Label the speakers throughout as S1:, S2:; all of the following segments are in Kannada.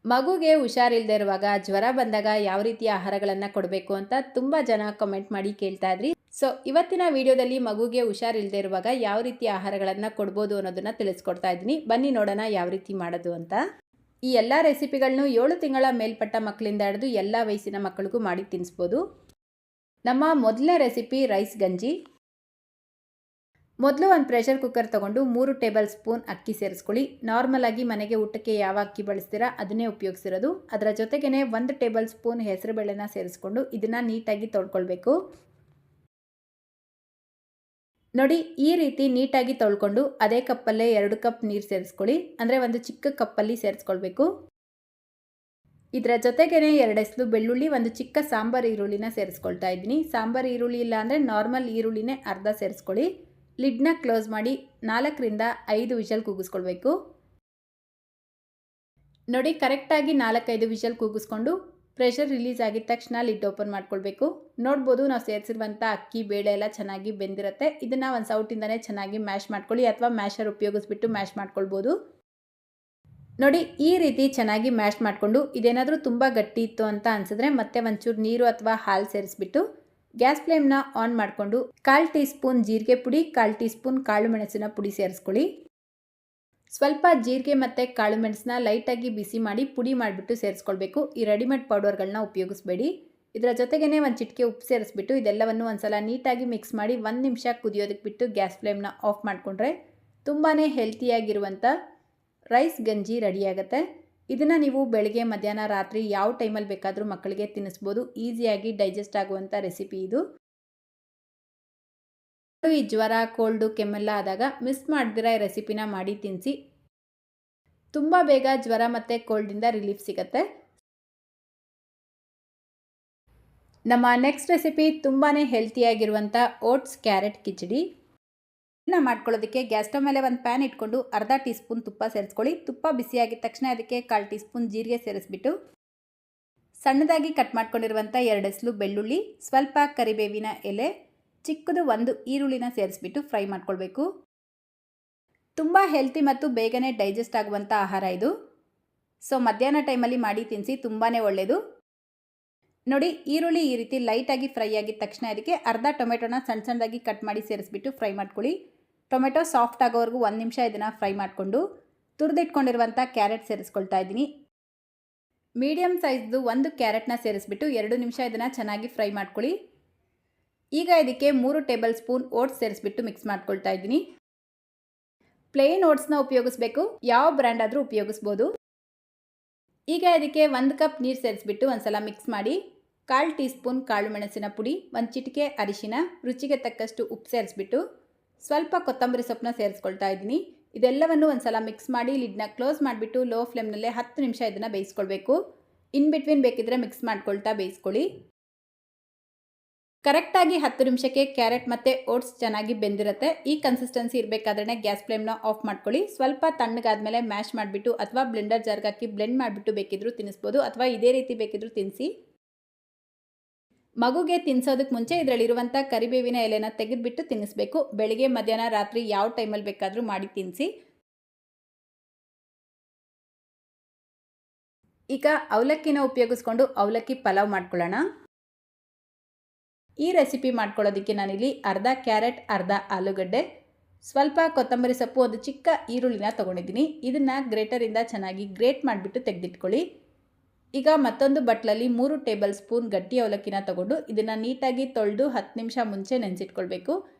S1: ಮಗುಗೆ ಹುಷಾರಿಲ್ಲದೆ ಇರುವಾಗ ಜ್ವರ ಬಂದಾಗ ಯಾವ ರೀತಿಯ ಆಹಾರಗಳನ್ನು ಕೊಡಬೇಕು ಅಂತ ತುಂಬ ಜನ ಕಮೆಂಟ್ ಮಾಡಿ ಕೇಳ್ತಾ ಇದ್ರಿ. ಸೊ ಇವತ್ತಿನ ವಿಡಿಯೋದಲ್ಲಿ ಮಗುಗೆ ಹುಷಾರಿಲ್ಲದೆ ಇರುವಾಗ ಯಾವ ರೀತಿಯ ಆಹಾರಗಳನ್ನು ಕೊಡ್ಬೋದು ಅನ್ನೋದನ್ನ ತಿಳಿಸ್ಕೊಡ್ತಾ ಇದ್ದೀನಿ. ಬನ್ನಿ ನೋಡೋಣ ಯಾವ ರೀತಿ ಮಾಡೋದು ಅಂತ. ಈ ಎಲ್ಲ ರೆಸಿಪಿಗಳನ್ನು 7 ತಿಂಗಳ ಮೇಲ್ಪಟ್ಟ ಮಕ್ಕಳಿಂದ ಹಿಡಿದು ಎಲ್ಲ ವಯಸ್ಸಿನ ಮಕ್ಕಳಿಗೂ ಮಾಡಿ ತಿನ್ನಿಸ್ಬೋದು. ನಮ್ಮ ಮೊದಲನೇ ರೆಸಿಪಿ ರೈಸ್ ಗಂಜಿ. ಮೊದಲು ಒಂದು ಪ್ರೆಷರ್ ಕುಕ್ಕರ್ ತೊಗೊಂಡು 3 ಟೇಬಲ್ ಸ್ಪೂನ್ ಅಕ್ಕಿ ಸೇರಿಸ್ಕೊಳ್ಳಿ. ನಾರ್ಮಲ್ ಆಗಿ ಮನೆಗೆ ಊಟಕ್ಕೆ ಯಾವ ಅಕ್ಕಿ ಬಳಸ್ತೀರಾ ಅದನ್ನೇ ಉಪಯೋಗಿಸಿರೋದು. ಅದರ ಜೊತೆಗೇ 1 ಟೇಬಲ್ ಸ್ಪೂನ್ ಹೆಸರುಬೇಳೆನ ಸೇರಿಸ್ಕೊಂಡು ಇದನ್ನು ನೀಟಾಗಿ ತೊಳ್ಕೊಳ್ಬೇಕು. ನೋಡಿ, ಈ ರೀತಿ ನೀಟಾಗಿ ತೊಳ್ಕೊಂಡು ಅದೇ ಕಪ್ಪಲ್ಲೇ 2 ಕಪ್ ನೀರು ಸೇರಿಸ್ಕೊಳ್ಳಿ. ಅಂದರೆ ಒಂದು ಚಿಕ್ಕ ಕಪ್ಪಲ್ಲಿ ಸೇರಿಸ್ಕೊಳ್ಬೇಕು. ಇದರ ಜೊತೆಗೇ 2 ಎಸಳು ಬೆಳ್ಳುಳ್ಳಿ, ಒಂದು ಚಿಕ್ಕ ಸಾಂಬಾರು ಈರುಳ್ಳಿನ ಸೇರಿಸ್ಕೊಳ್ತಾ ಇದ್ದೀನಿ. ಸಾಂಬಾರು ಈರುಳ್ಳಿ ಇಲ್ಲ ಅಂದರೆ ನಾರ್ಮಲ್ ಈರುಳ್ಳಿನೇ ಅರ್ಧ ಸೇರಿಸ್ಕೊಳ್ಳಿ. ಲಿಡ್ನ ಕ್ಲೋಸ್ ಮಾಡಿ 4 ರಿಂದ 5 ವಿಷಲ್ ಕೂಗಿಸ್ಕೊಳ್ಬೇಕು. ನೋಡಿ, ಕರೆಕ್ಟಾಗಿ 4-5 ವಿಷಲ್ ಕೂಗಿಸ್ಕೊಂಡು ಪ್ರೆಷರ್ ರಿಲೀಸ್ ಆಗಿದ ತಕ್ಷಣ ಲಿಡ್ ಓಪನ್ ಮಾಡ್ಕೊಳ್ಬೇಕು. ನೋಡ್ಬೋದು, ನಾವು ಸೇರಿಸಿರುವಂಥ ಅಕ್ಕಿ ಬೇಳೆ ಎಲ್ಲ ಚೆನ್ನಾಗಿ ಬೆಂದಿರುತ್ತೆ. ಇದನ್ನು ಒಂದು ಸೌಟಿಂದನೇ ಚೆನ್ನಾಗಿ ಮ್ಯಾಶ್ ಮಾಡ್ಕೊಳ್ಳಿ, ಅಥವಾ ಮ್ಯಾಶರ್ ಉಪಯೋಗಿಸ್ಬಿಟ್ಟು ಮ್ಯಾಶ್ ಮಾಡ್ಕೊಳ್ಬೋದು. ನೋಡಿ, ಈ ರೀತಿ ಚೆನ್ನಾಗಿ ಮ್ಯಾಶ್ ಮಾಡಿಕೊಂಡು ಇದೇನಾದರೂ ತುಂಬ ಗಟ್ಟಿ ಇತ್ತು ಅಂತ ಅನಿಸಿದ್ರೆ ಮತ್ತೆ ಒಂಚೂರು ನೀರು ಅಥವಾ ಹಾಲು ಸೇರಿಸ್ಬಿಟ್ಟು ಗ್ಯಾಸ್ ಫ್ಲೇಮ್ನ ಆನ್ ಮಾಡಿಕೊಂಡು 1/4 ಟೀ ಸ್ಪೂನ್ ಜೀರಿಗೆ ಪುಡಿ, 1/4 ಟೀ ಸ್ಪೂನ್ ಕಾಳು ಮೆಣಸಿನ ಪುಡಿ ಸೇರಿಸ್ಕೊಳ್ಳಿ. ಸ್ವಲ್ಪ ಜೀರಿಗೆ ಮತ್ತು ಕಾಳು ಮೆಣಸನ್ನ ಲೈಟಾಗಿ ಬಿಸಿ ಮಾಡಿ ಪುಡಿ ಮಾಡಿಬಿಟ್ಟು ಸೇರಿಸ್ಕೊಳ್ಬೇಕು. ಈ ರೆಡಿಮೇಡ್ ಪೌಡರ್ಗಳನ್ನ ಉಪಯೋಗಿಸ್ಬೇಡಿ. ಇದರ ಜೊತೆಗೇ ಒಂದು ಚಿಟಿಕೆ ಉಪ್ಪು ಸೇರಿಸ್ಬಿಟ್ಟು ಇದೆಲ್ಲವನ್ನು ಒಂದ್ಸಲ ನೀಟಾಗಿ ಮಿಕ್ಸ್ ಮಾಡಿ 1 ನಿಮಿಷ ಕುದಿಯೋದಕ್ಕೆ ಬಿಟ್ಟು ಗ್ಯಾಸ್ ಫ್ಲೇಮ್ನ ಆಫ್ ಮಾಡಿಕೊಂಡ್ರೆ ತುಂಬಾ ಹೆಲ್ತಿಯಾಗಿರುವಂಥ ರೈಸ್ ಗಂಜಿ ರೆಡಿಯಾಗುತ್ತೆ. ಇದನ್ನು ನೀವು ಬೆಳಗ್ಗೆ, ಮಧ್ಯಾಹ್ನ, ರಾತ್ರಿ ಯಾವ ಟೈಮಲ್ಲಿ ಬೇಕಾದರೂ ಮಕ್ಕಳಿಗೆ ತಿನ್ನಿಸ್ಬೋದು. ಈಸಿಯಾಗಿ ಡೈಜೆಸ್ಟ್ ಆಗುವಂಥ ರೆಸಿಪಿ ಇದು. ಈ ಜ್ವರ, ಕೋಲ್ಡು, ಕೆಮ್ಮೆಲ್ಲ ಆದಾಗ ಮಿಸ್ ಮಾಡ್ದಿರ ಈ ರೆಸಿಪಿನ ಮಾಡಿ ತಿನ್ನಿಸಿ. ತುಂಬ ಬೇಗ ಜ್ವರ ಮತ್ತು ಕೋಲ್ಡಿಂದ ರಿಲೀಫ್ ಸಿಗುತ್ತೆ. ನಮ್ಮ ನೆಕ್ಸ್ಟ್ ರೆಸಿಪಿ ತುಂಬಾ ಹೆಲ್ತಿಯಾಗಿರುವಂಥ ಓಟ್ಸ್ ಕ್ಯಾರೆಟ್ ಕಿಚಡಿ. ಇದನ್ನ ಮಾಡ್ಕೊಳ್ಳೋದಕ್ಕೆ ಗ್ಯಾಸ್ ಸ್ಟವ್ ಮೇಲೆ ಒಂದು ಪ್ಯಾನ್ ಇಟ್ಕೊಂಡು ಅರ್ಧ ಟೀ ಸ್ಪೂನ್ ತುಪ್ಪ ಸೇರಿಸ್ಕೊಳ್ಳಿ. ತುಪ್ಪ ಬಿಸಿಯಾಗಿದ ತಕ್ಷಣ ಅದಕ್ಕೆ 1/4 ಟೀ ಸ್ಪೂನ್ ಜೀರಿಗೆ ಸೇರಿಸ್ಬಿಟ್ಟು ಸಣ್ಣದಾಗಿ ಕಟ್ ಮಾಡ್ಕೊಂಡಿರುವಂಥ 2 ಎಸಳು ಬೆಳ್ಳುಳ್ಳಿ, ಸ್ವಲ್ಪ ಕರಿಬೇವಿನ ಎಲೆ, ಚಿಕ್ಕದು 1 ಈರುಳ್ಳಿನ ಸೇರಿಸ್ಬಿಟ್ಟು ಫ್ರೈ ಮಾಡ್ಕೊಳ್ಬೇಕು. ತುಂಬ ಹೆಲ್ತಿ ಮತ್ತು ಬೇಗನೆ ಡೈಜೆಸ್ಟ್ ಆಗುವಂಥ ಆಹಾರ ಇದು. ಸೊ ಮಧ್ಯಾಹ್ನ ಟೈಮಲ್ಲಿ ಮಾಡಿ ತಿನ್ನಿಸಿ, ತುಂಬಾ ಒಳ್ಳೆಯದು. ನೋಡಿ, ಈರುಳ್ಳಿ ಈ ರೀತಿ ಲೈಟಾಗಿ ಫ್ರೈ ಆಗಿದ ತಕ್ಷಣ ಅದಕ್ಕೆ ಅರ್ಧ ಟೊಮೆಟೊನ ಸಣ್ಣ ಸಣ್ಣದಾಗಿ ಕಟ್ ಮಾಡಿ ಸೇರಿಸ್ಬಿಟ್ಟು ಫ್ರೈ ಮಾಡ್ಕೊಳ್ಳಿ. ಟೊಮೆಟೊ ಸಾಫ್ಟ್ ಆಗೋವರೆಗೂ 1 ನಿಮಿಷ ಇದನ್ನು ಫ್ರೈ ಮಾಡಿಕೊಂಡು ತುರಿದಿಟ್ಕೊಂಡಿರುವಂಥ ಕ್ಯಾರೆಟ್ ಸೇರಿಸ್ಕೊಳ್ತಾ ಇದ್ದೀನಿ. ಮೀಡಿಯಮ್ ಸೈಜ್ದು 1 ಕ್ಯಾರೆಟ್ನ ಸೇರಿಸ್ಬಿಟ್ಟು 2 ನಿಮಿಷ ಇದನ್ನು ಚೆನ್ನಾಗಿ ಫ್ರೈ ಮಾಡ್ಕೊಳ್ಳಿ. ಈಗ ಇದಕ್ಕೆ 3 ಟೇಬಲ್ ಸ್ಪೂನ್ ಓಟ್ಸ್ ಸೇರಿಸ್ಬಿಟ್ಟು ಮಿಕ್ಸ್ ಮಾಡ್ಕೊಳ್ತಾ ಇದ್ದೀನಿ. ಪ್ಲೇನ್ ಓಟ್ಸ್ನ ಉಪಯೋಗಿಸ್ಬೇಕು, ಯಾವ ಬ್ರ್ಯಾಂಡ್ ಆದರೂ ಉಪಯೋಗಿಸ್ಬೋದು. ಈಗ ಇದಕ್ಕೆ 1 ಕಪ್ ನೀರು ಸೇರಿಸ್ಬಿಟ್ಟು ಒಂದ್ಸಲ ಮಿಕ್ಸ್ ಮಾಡಿ 1/4 ಟೀ ಸ್ಪೂನ್ ಕಾಳು ಮೆಣಸಿನ ಪುಡಿ, 1 ಚಿಟಿಕೆ ಅರಿಶಿನ, ರುಚಿಗೆ ತಕ್ಕಷ್ಟು ಉಪ್ಪು ಸೇರಿಸ್ಬಿಟ್ಟು ಸ್ವಲ್ಪ ಕೊತ್ತಂಬರಿ ಸೊಪ್ಪನ್ನ ಸೇರಿಸ್ಕೊಳ್ತಾ ಇದ್ದೀನಿ. ಇದೆಲ್ಲವನ್ನು ಒಂದ್ಸಲ ಮಿಕ್ಸ್ ಮಾಡಿ ಲಿಡ್ನ ಕ್ಲೋಸ್ ಮಾಡಿಬಿಟ್ಟು ಲೋ ಫ್ಲೇಮ್ನಲ್ಲೇ 10 ನಿಮಿಷ ಇದನ್ನು ಬೇಯಿಸ್ಕೊಳ್ಬೇಕು. ಇನ್ ಬಿಟ್ವೀನ್ ಬೇಕಿದ್ರೆ ಮಿಕ್ಸ್ ಮಾಡ್ಕೊಳ್ತಾ ಬೇಯಿಸ್ಕೊಳ್ಳಿ. ಕರೆಕ್ಟಾಗಿ 10 ನಿಮಿಷಕ್ಕೆ ಕ್ಯಾರೆಟ್ ಮತ್ತು ಓಟ್ಸ್ ಚೆನ್ನಾಗಿ ಬೆಂದಿರುತ್ತೆ. ಈ ಕನ್ಸಿಸ್ಟೆನ್ಸಿ ಇರಬೇಕಾದ್ರೆ ಗ್ಯಾಸ್ ಫ್ಲೇಮ್ನ ಆಫ್ ಮಾಡ್ಕೊಳ್ಳಿ. ಸ್ವಲ್ಪ ತಣ್ಣಗಾದ್ಮೇಲೆ ಮ್ಯಾಶ್ ಮಾಡಿಬಿಟ್ಟು ಅಥವಾ ಬ್ಲೆಂಡರ್ ಜಾರ್ಗೆ ಹಾಕಿ ಬ್ಲೆಂಡ್ ಮಾಡಿಬಿಟ್ಟು ಬೇಕಿದ್ರೂ ತಿನ್ನಿಸ್ಬೋದು, ಅಥವಾ ಇದೇ ರೀತಿ ಬೇಕಿದ್ರೂ ತಿನ್ನಿಸಿ. ಮಗುಗೆ ತಿನ್ನಿಸೋದಕ್ಕೆ ಮುಂಚೆ ಇದರಲ್ಲಿರುವಂಥ ಕರಿಬೇವಿನ ಎಲೆನ ತೆಗೆದುಬಿಟ್ಟು ತಿನ್ನಿಸ್ಬೇಕು. ಬೆಳಿಗ್ಗೆ, ಮಧ್ಯಾಹ್ನ, ರಾತ್ರಿ ಯಾವ ಟೈಮಲ್ಲಿ ಬೇಕಾದರೂ ಮಾಡಿ ತಿನ್ನಿಸಿ. ಈಗ ಅವಲಕ್ಕಿನ ಉಪಯೋಗಿಸ್ಕೊಂಡು ಅವಲಕ್ಕಿ ಪಲಾವ್ ಮಾಡ್ಕೊಳ್ಳೋಣ. ಈ ರೆಸಿಪಿ ಮಾಡ್ಕೊಳ್ಳೋದಕ್ಕೆ ನಾನಿಲ್ಲಿ ಅರ್ಧ ಕ್ಯಾರೆಟ್, ಅರ್ಧ ಆಲೂಗಡ್ಡೆ, ಸ್ವಲ್ಪ ಕೊತ್ತಂಬರಿ ಸೊಪ್ಪು, ಒಂದು ಚಿಕ್ಕ ಈರುಳ್ಳಿನ ತೊಗೊಂಡಿದ್ದೀನಿ. ಇದನ್ನು ಗ್ರೇಟರಿಂದ ಚೆನ್ನಾಗಿ ಗ್ರೇಟ್ ಮಾಡಿಬಿಟ್ಟು ತೆಗೆದಿಟ್ಕೊಳ್ಳಿ. ಈಗ ಮತ್ತೊಂದು ಬಟ್ಲಲ್ಲಿ 3 ಟೇಬಲ್ ಸ್ಪೂನ್ ಗಟ್ಟಿ ಅವಲಕ್ಕಿನ ತೊಗೊಂಡು ಇದನ್ನು ನೀಟಾಗಿ ತೊಳೆದು 10 ನಿಮಿಷ ಮುಂಚೆ ನೆನೆಸಿಟ್ಕೊಳ್ಬೇಕು.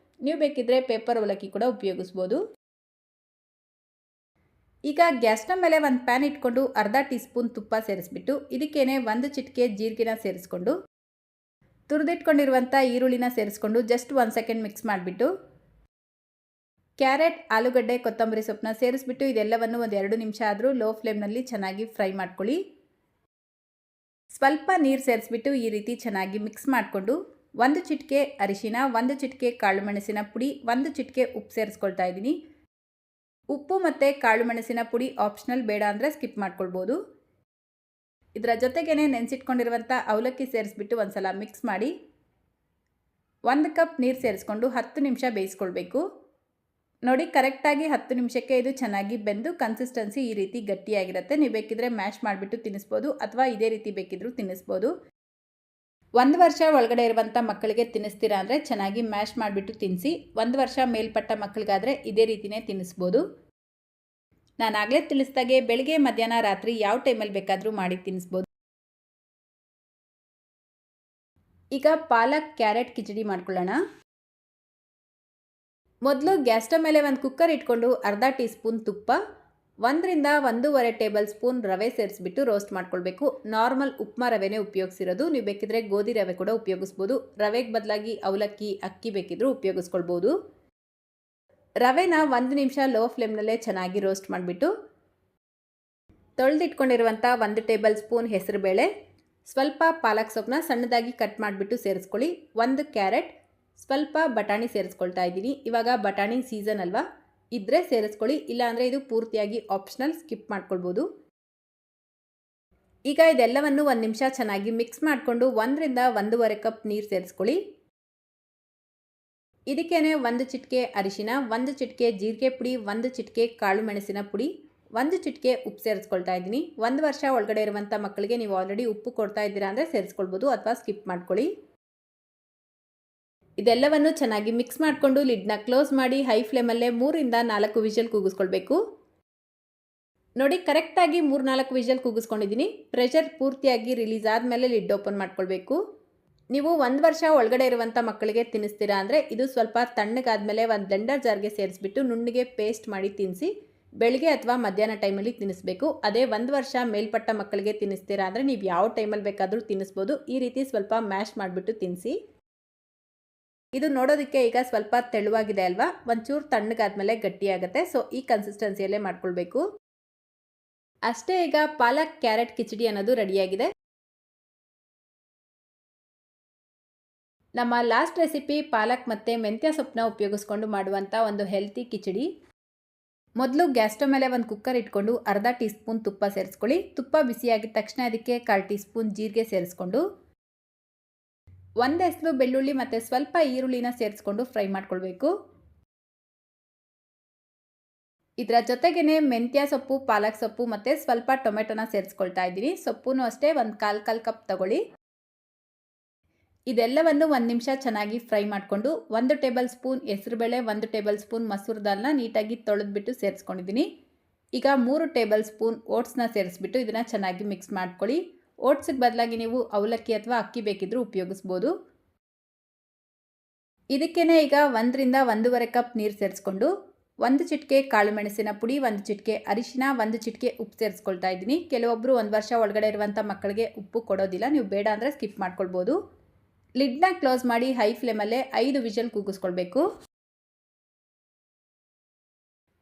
S1: ನೀವು ಬೇಕಿದ್ದರೆ ಪೇಪರ್ ಅವಲಕ್ಕಿ ಕೂಡ ಉಪಯೋಗಿಸ್ಬೋದು. ಈಗ ಗ್ಯಾಸ್ನ ಮೇಲೆ ಒಂದು ಪ್ಯಾನ್ ಇಟ್ಕೊಂಡು ಅರ್ಧ ಟೀ ಸ್ಪೂನ್ ತುಪ್ಪ ಸೇರಿಸ್ಬಿಟ್ಟು ಇದಕ್ಕೇನೆ 1 ಚಿಟಿಕೆ ಜೀರಿಗೆನ ಸೇರಿಸ್ಕೊಂಡು ತುರಿದಿಟ್ಕೊಂಡಿರುವಂಥ ಈರುಳ್ಳಿನ ಸೇರಿಸ್ಕೊಂಡು ಜಸ್ಟ್ 1 ಸೆಕೆಂಡ್ ಮಿಕ್ಸ್ ಮಾಡಿಬಿಟ್ಟು ಕ್ಯಾರೆಟ್, ಆಲೂಗಡ್ಡೆ, ಕೊತ್ತಂಬರಿ ಸೊಪ್ಪನ್ನ ಸೇರಿಸ್ಬಿಟ್ಟು ಇದೆಲ್ಲವನ್ನು ಒಂದು 2 ನಿಮಿಷ ಆದರೂ ಲೋ ಫ್ಲೇಮ್ನಲ್ಲಿ ಚೆನ್ನಾಗಿ ಫ್ರೈ ಮಾಡ್ಕೊಳ್ಳಿ. ಸ್ವಲ್ಪ ನೀರು ಸೇರಿಸ್ಬಿಟ್ಟು ಈ ರೀತಿ ಚೆನ್ನಾಗಿ ಮಿಕ್ಸ್ ಮಾಡಿಕೊಂಡು 1 ಚಿಟಿಕೆ ಅರಿಶಿನ, 1 ಚಿಟಿಕೆ ಕಾಳು ಮೆಣಸಿನ ಪುಡಿ, 1 ಚಿಟಿಕೆ ಉಪ್ಪು ಸೇರಿಸ್ಕೊಳ್ತಾ ಇದ್ದೀನಿ. ಉಪ್ಪು ಮತ್ತು ಕಾಳು ಮೆಣಸಿನ ಪುಡಿ ಆಪ್ಷನಲ್, ಬೇಡ ಅಂದರೆ ಸ್ಕಿಪ್ ಮಾಡ್ಕೊಳ್ಬೋದು. ಇದರ ಜೊತೆಗೇ ನೆನೆಸಿಟ್ಕೊಂಡಿರುವಂಥ ಅವಲಕ್ಕಿ ಸೇರಿಸ್ಬಿಟ್ಟು ಒಂದ್ಸಲ ಮಿಕ್ಸ್ ಮಾಡಿ 1 ಕಪ್ ನೀರು ಸೇರಿಸ್ಕೊಂಡು 10 ನಿಮಿಷ ಬೇಯಿಸ್ಕೊಳ್ಬೇಕು. ನೋಡಿ ಕರೆಕ್ಟಾಗಿ 10 ನಿಮಿಷಕ್ಕೆ ಇದು ಚೆನ್ನಾಗಿ ಬೆಂದು ಕನ್ಸಿಸ್ಟೆನ್ಸಿ ಈ ರೀತಿ ಗಟ್ಟಿಯಾಗಿರುತ್ತೆ. ನೀವು ಬೇಕಿದ್ರೆ ಮ್ಯಾಶ್ ಮಾಡಿಬಿಟ್ಟು ತಿನ್ನಿಸ್ಬೋದು ಅಥವಾ ಇದೇ ರೀತಿ ಬೇಕಿದ್ರೂ ತಿನ್ನಿಸ್ಬೋದು. 1 ವರ್ಷ ಒಳಗಡೆ ಇರುವಂಥ ಮಕ್ಕಳಿಗೆ ತಿನ್ನಿಸ್ತೀರಾ ಅಂದರೆ ಚೆನ್ನಾಗಿ ಮ್ಯಾಶ್ ಮಾಡಿಬಿಟ್ಟು ತಿನ್ನಿಸಿ. 1 ವರ್ಷ ಮೇಲ್ಪಟ್ಟ ಮಕ್ಕಳಿಗಾದರೆ ಇದೇ ರೀತಿಯೇ ತಿನ್ನಿಸ್ಬೋದು. ನಾನು ಆಗಲೇ ತಿಳಿಸಿದಾಗೆ ಬೆಳಿಗ್ಗೆ ಮಧ್ಯಾಹ್ನ ರಾತ್ರಿ ಯಾವ ಟೈಮಲ್ಲಿ ಬೇಕಾದರೂ ಮಾಡಿ ತಿನ್ನಿಸ್ಬೋದು. ಈಗ ಪಾಲಕ್ ಕ್ಯಾರೆಟ್ ಕಿಚಡಿ ಮಾಡ್ಕೊಳ್ಳೋಣ. ಮೊದಲು ಗ್ಯಾಸ್ ಸ್ಟವ್ ಮೇಲೆ ಒಂದು ಕುಕ್ಕರ್ ಇಟ್ಕೊಂಡು ಅರ್ಧ ಟೀ ಸ್ಪೂನ್ ತುಪ್ಪ, 1 ರಿಂದ 1.5 ಟೇಬಲ್ ಸ್ಪೂನ್ ರವೆ ಸೇರಿಸ್ಬಿಟ್ಟು ರೋಸ್ಟ್ ಮಾಡ್ಕೊಳ್ಬೇಕು. ನಾರ್ಮಲ್ ಉಪ್ಮಾ ರವೆನೇ ಉಪಯೋಗಿಸಿರೋದು. ನೀವು ಬೇಕಿದ್ರೆ ಗೋಧಿ ರವೆ ಕೂಡ ಉಪಯೋಗಿಸ್ಬೋದು. ರವೆಗೆ ಬದಲಾಗಿ ಅವಲಕ್ಕಿ, ಅಕ್ಕಿ ಬೇಕಿದ್ರೂ ಉಪಯೋಗಿಸ್ಕೊಳ್ಬೋದು. ರವೆನ 1 ನಿಮಿಷ ಲೋ ಫ್ಲೇಮ್ನಲ್ಲೇ ಚೆನ್ನಾಗಿ ರೋಸ್ಟ್ ಮಾಡಿಬಿಟ್ಟು ತೊಳೆದಿಟ್ಕೊಂಡಿರುವಂಥ 1 ಟೇಬಲ್ ಸ್ಪೂನ್ ಹೆಸರುಬೇಳೆ, ಸ್ವಲ್ಪ ಪಾಲಕ್ ಸೊಪ್ಪನ್ನ ಸಣ್ಣದಾಗಿ ಕಟ್ ಮಾಡಿಬಿಟ್ಟು ಸೇರಿಸ್ಕೊಳ್ಳಿ. 1 ಕ್ಯಾರೆಟ್, ಸ್ವಲ್ಪ ಬಟಾಣಿ ಸೇರಿಸ್ಕೊಳ್ತಾ ಇದ್ದೀನಿ. ಇವಾಗ ಬಟಾಣಿ ಸೀಸನ್ ಅಲ್ವಾ, ಇದ್ದರೆ ಸೇರಿಸ್ಕೊಳ್ಳಿ, ಇಲ್ಲಾಂದರೆ ಇದು ಪೂರ್ತಿಯಾಗಿ ಆಪ್ಷನಲ್, ಸ್ಕಿಪ್ ಮಾಡ್ಕೊಳ್ಬೋದು. ಈಗ ಇದೆಲ್ಲವನ್ನು 1 ನಿಮಿಷ ಚೆನ್ನಾಗಿ ಮಿಕ್ಸ್ ಮಾಡಿಕೊಂಡು 1 ರಿಂದ 1.5 ಕಪ್ ನೀರು ಸೇರಿಸ್ಕೊಳ್ಳಿ. ಇದಕ್ಕೇನೆ 1 ಚಿಟಿಕೆ ಅರಿಶಿನ, 1 ಚಿಟಿಕೆ ಜೀರಿಗೆ ಪುಡಿ, 1 ಚಿಟಿಕೆ ಕಾಳು ಮೆಣಸಿನ ಪುಡಿ, 1 ಚಿಟಿಕೆ ಉಪ್ಪು ಸೇರಿಸ್ಕೊಳ್ತಾ ಇದ್ದೀನಿ. 1 ವರ್ಷ ಒಳಗಡೆ ಇರುವಂಥ ಮಕ್ಕಳಿಗೆ ನೀವು ಆಲ್ರೆಡಿ ಉಪ್ಪು ಕೊಡ್ತಾ ಇದ್ದೀರಾ ಅಂದರೆ ಸೇರಿಸ್ಕೊಳ್ಬೋದು ಅಥವಾ ಸ್ಕಿಪ್ ಮಾಡ್ಕೊಳ್ಳಿ. ಇದೆಲ್ಲವನ್ನು ಚೆನ್ನಾಗಿ ಮಿಕ್ಸ್ ಮಾಡಿಕೊಂಡು ಲಿಡ್ನ ಕ್ಲೋಸ್ ಮಾಡಿ ಹೈ ಫ್ಲೇಮಲ್ಲೇ 3 ರಿಂದ 4 ವಿಷಲ್ ಕೂಗಿಸ್ಕೊಳ್ಬೇಕು. ನೋಡಿ ಕರೆಕ್ಟಾಗಿ 3-4 ವಿಷಲ್ ಕೂಗಿಸ್ಕೊಂಡಿದ್ದೀನಿ. ಪ್ರೆಷರ್ ಪೂರ್ತಿಯಾಗಿ ರಿಲೀಸ್ ಆದಮೇಲೆ ಲಿಡ್ ಓಪನ್ ಮಾಡ್ಕೊಳ್ಬೇಕು. ನೀವು 1 ವರ್ಷ ಒಳಗಡೆ ಇರುವಂಥ ಮಕ್ಕಳಿಗೆ ತಿನ್ನಿಸ್ತೀರಾ ಅಂದರೆ ಇದು ಸ್ವಲ್ಪ ತಣ್ಣಗಾದ್ಮೇಲೆ ಒಂದು ಬ್ಲೆಂಡರ್ ಜಾರ್ಗೆ ಸೇರಿಸ್ಬಿಟ್ಟು ನುಣ್ಣಗೆ ಪೇಸ್ಟ್ ಮಾಡಿ ತಿನ್ನಿಸಿ. ಬೆಳಿಗ್ಗೆ ಅಥವಾ ಮಧ್ಯಾಹ್ನ ಟೈಮಲ್ಲಿ ತಿನ್ನಿಸ್ಬೇಕು. ಅದೇ 1 ವರ್ಷ ಮೇಲ್ಪಟ್ಟ ಮಕ್ಕಳಿಗೆ ತಿನ್ನಿಸ್ತೀರಾ ಅಂದರೆ ನೀವು ಯಾವ ಟೈಮಲ್ಲಿ ಬೇಕಾದರೂ ತಿನ್ನಿಸ್ಬೋದು. ಈ ರೀತಿ ಸ್ವಲ್ಪ ಮ್ಯಾಶ್ ಮಾಡಿಬಿಟ್ಟು ತಿನ್ನಿಸಿ. ಇದು ನೋಡೋದಕ್ಕೆ ಈಗ ಸ್ವಲ್ಪ ತೆಳುವಾಗಿದೆ ಅಲ್ವಾ, ಒಂಚೂರು ತಣ್ಣಗಾದ್ಮೇಲೆ ಗಟ್ಟಿಯಾಗುತ್ತೆ. ಸೊ ಈ ಕನ್ಸಿಸ್ಟೆನ್ಸಿಯಲ್ಲೇ ಮಾಡ್ಕೊಳ್ಬೇಕು. ಅಷ್ಟೇ, ಈಗ ಪಾಲಕ್ ಕ್ಯಾರೆಟ್ ಕಿಚಡಿ ಅನ್ನೋದು ರೆಡಿಯಾಗಿದೆ. ನಮ್ಮ ಲಾಸ್ಟ್ ರೆಸಿಪಿ ಪಾಲಕ್ ಮತ್ತು ಮೆಂತ್ಯ ಸೊಪ್ಪನ್ನ ಉಪಯೋಗಿಸ್ಕೊಂಡು ಮಾಡುವಂಥ ಒಂದು ಹೆಲ್ತಿ ಕಿಚಡಿ. ಮೊದಲು ಗ್ಯಾಸ್ ಸ್ಟವ್ ಮೇಲೆ ಒಂದು ಕುಕ್ಕರ್ ಇಟ್ಕೊಂಡು ಅರ್ಧ ಟೀ ಸ್ಪೂನ್ ತುಪ್ಪ ಸೇರಿಸ್ಕೊಳ್ಳಿ. ತುಪ್ಪ ಬಿಸಿಯಾಗಿದ ತಕ್ಷಣ ಅದಕ್ಕೆ 1/4 ಟೀ ಸ್ಪೂನ್ ಜೀರಿಗೆ ಸೇರಿಸ್ಕೊಂಡು 1 ಹೆಸರು ಬೆಳ್ಳುಳ್ಳಿ ಮತ್ತು ಸ್ವಲ್ಪ ಈರುಳ್ಳಿನ ಸೇರಿಸ್ಕೊಂಡು ಫ್ರೈ ಮಾಡ್ಕೊಳ್ಬೇಕು. ಇದರ ಜೊತೆಗೇ ಮೆಂತ್ಯ ಸೊಪ್ಪು, ಪಾಲಕ್ ಸೊಪ್ಪು ಮತ್ತು ಸ್ವಲ್ಪ ಟೊಮೆಟೊನ ಸೇರಿಸ್ಕೊಳ್ತಾ ಇದ್ದೀನಿ. ಸೊಪ್ಪು ಅಷ್ಟೇ ಒಂದು ಕಾಲು ಕಪ್ ತಗೊಳ್ಳಿ. ಇದೆಲ್ಲವನ್ನು 1 ನಿಮಿಷ ಚೆನ್ನಾಗಿ ಫ್ರೈ ಮಾಡಿಕೊಂಡು 1 ಟೇಬಲ್ ಸ್ಪೂನ್ ಹೆಸರುಬೇಳೆ, 1 ಟೇಬಲ್ ಸ್ಪೂನ್ ಮಸೂರ್ ದಾಲ್ನ ನೀಟಾಗಿ ತೊಳೆದ್ಬಿಟ್ಟು ಸೇರಿಸ್ಕೊಂಡಿದ್ದೀನಿ. ಈಗ 3 ಟೇಬಲ್ ಸ್ಪೂನ್ ಓಟ್ಸ್ನ ಸೇರಿಸ್ಬಿಟ್ಟು ಇದನ್ನು ಚೆನ್ನಾಗಿ ಮಿಕ್ಸ್ ಮಾಡ್ಕೊಳ್ಳಿ. ಓಟ್ಸ್ಗೆ ಬದಲಾಗಿ ನೀವು ಅವಲಕ್ಕಿ ಅಥವಾ ಅಕ್ಕಿ ಬೇಕಿದ್ರೂ ಉಪಯೋಗಿಸ್ಬೋದು. ಇದಕ್ಕೇನೆ ಈಗ 1 ರಿಂದ 1.5 ಕಪ್ ನೀರು ಸೇರಿಸ್ಕೊಂಡು 1 ಚಿಟಿಕೆ ಕಾಳು ಮೆಣಸಿನ ಪುಡಿ, 1 ಚಿಟಿಕೆ ಅರಿಶಿನ, 1 ಚಿಟಿಕೆ ಉಪ್ಪು ಸೇರಿಸ್ಕೊಳ್ತಾ ಇದ್ದೀನಿ. ಕೆಲವೊಬ್ಬರು 1 ವರ್ಷ ಒಳಗಡೆ ಇರುವಂಥ ಮಕ್ಕಳಿಗೆ ಉಪ್ಪು ಕೊಡೋದಿಲ್ಲ, ನೀವು ಬೇಡ ಅಂದರೆ ಸ್ಕಿಪ್ ಮಾಡ್ಕೊಳ್ಬೋದು. ಲಿಡ್ನ ಕ್ಲೋಸ್ ಮಾಡಿ ಹೈ ಫ್ಲೇಮಲ್ಲೇ 5 ವಿಷಲ್ ಕೂಗಿಸ್ಕೊಳ್ಬೇಕು.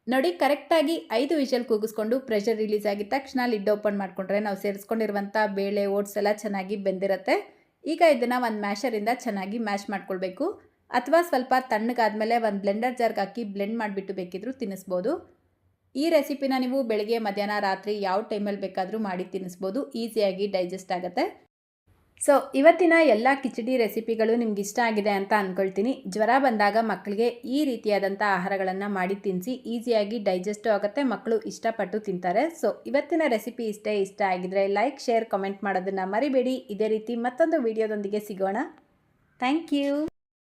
S1: ನೋಡಿ ಕರೆಕ್ಟಾಗಿ 5 ವಿಷಲ್ ಕೂಗಿಸ್ಕೊಂಡು ಪ್ರೆಷರ್ ರಿಲೀಸ್ ಆಗಿದ ತಕ್ಷಣ ಲಿಡ್ ಓಪನ್ ಮಾಡಿಕೊಂಡ್ರೆ ನಾವು ಸೇರಿಸ್ಕೊಂಡಿರುವಂಥ ಬೇಳೆ, ಓಟ್ಸ್ ಎಲ್ಲ ಚೆನ್ನಾಗಿ ಬೆಂದಿರುತ್ತೆ. ಈಗ ಇದನ್ನು ಒಂದು ಮ್ಯಾಶರಿಂದ ಚೆನ್ನಾಗಿ ಮ್ಯಾಶ್ ಮಾಡ್ಕೊಳ್ಬೇಕು. ಅಥವಾ ಸ್ವಲ್ಪ ತಣ್ಣಗಾದ್ಮೇಲೆ ಒಂದು ಬ್ಲೆಂಡರ್ ಜಾರ್ಗೆ ಹಾಕಿ ಬ್ಲೆಂಡ್ ಮಾಡಿಬಿಟ್ಟು ಬೇಕಿದ್ರೂ ತಿನ್ನಿಸ್ಬೋದು. ಈ ರೆಸಿಪಿನ ನೀವು ಬೆಳಗ್ಗೆ, ಮಧ್ಯಾಹ್ನ, ರಾತ್ರಿ ಯಾವ ಟೈಮಲ್ಲಿ ಬೇಕಾದರೂ ಮಾಡಿ ತಿನ್ನಿಸ್ಬೋದು. ಈಸಿಯಾಗಿ ಡೈಜೆಸ್ಟ್ ಆಗುತ್ತೆ. ಸೊ ಇವತ್ತಿನ ಎಲ್ಲ ಕಿಚಡಿ ರೆಸಿಪಿಗಳು ನಿಮ್ಗೆ ಇಷ್ಟ ಆಗಿದೆ ಅಂತ ಅಂದ್ಕೊಳ್ತೀನಿ. ಜ್ವರ ಬಂದಾಗ ಮಕ್ಕಳಿಗೆ ಈ ರೀತಿಯಾದಂಥ ಆಹಾರಗಳನ್ನು ಮಾಡಿ ತಿನ್ನಿಸಿ. ಈಸಿಯಾಗಿ ಡೈಜೆಸ್ಟು ಆಗುತ್ತೆ, ಮಕ್ಕಳು ಇಷ್ಟಪಟ್ಟು ತಿಂತಾರೆ. ಸೊ ಇವತ್ತಿನ ರೆಸಿಪಿ ಇಷ್ಟ ಆಗಿದ್ರೆ ಲೈಕ್, ಶೇರ್, ಕಮೆಂಟ್ ಮಾಡೋದನ್ನು ಮರಿಬೇಡಿ. ಇದೇ ರೀತಿ ಮತ್ತೊಂದು ವಿಡಿಯೋದೊಂದಿಗೆ ಸಿಗೋಣ. Thank you.